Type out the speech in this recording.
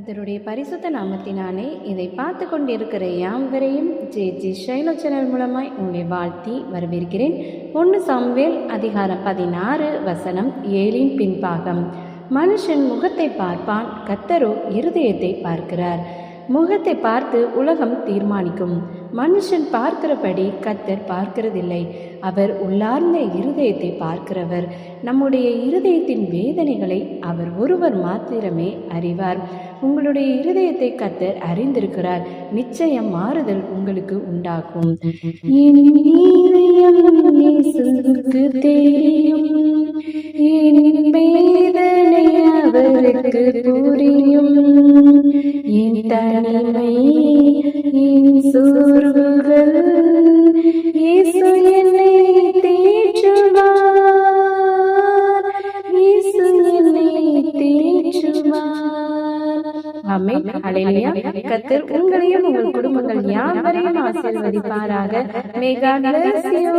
கர்த்தருடைய பரிசுத்த நாமத்தினாலே இதை பார்த்து கொண்டிருக்கிற யாவரையும் ஜே ஷைலோ சேனல் மூலமாய் உங்களை வாழ்த்தி வரவேற்கிறேன். 1 சாமுவேல் அதிகாரம் 16 வசனம் 7 பின்பாகம். மனுஷன் முகத்தை பார்ப்பான், கர்த்தரோ இருதயத்தை பார்க்கிறார். முகத்தை பார்த்து உலகம் தீர்மானிக்கும். மனுஷன் பார்க்கிறபடி கர்த்தர் பார்க்கிறதில்லை. அவர் உள்ளார்ந்த இருதயத்தை பார்க்கிறவர். நம்முடைய இருதயத்தின் வேதனைகளை அவர் ஒருவர் மாத்திரமே அறிவார். உங்களுடைய இருதயத்தை கர்த்தர் அறிந்திருக்கிறார். நிச்சயம் மாறுதல் உங்களுக்கு உண்டாகும். என் இதயம் இயேசுவுக்கு தெரியும், என் வேதனை அவருக்கு புரியும். என் தனிமை, என் சோர்வுகள் இயேசு என்னை தேற்றுவார், இயேசு என்னை தேற்றுவார். ஆமென். அல்லேலூயா. கர்த்தர் உங்களையும் உங்கள் குடும்பங்கள் யாவரையும் ஆசீர்வதிப்பாராக. May God bless you.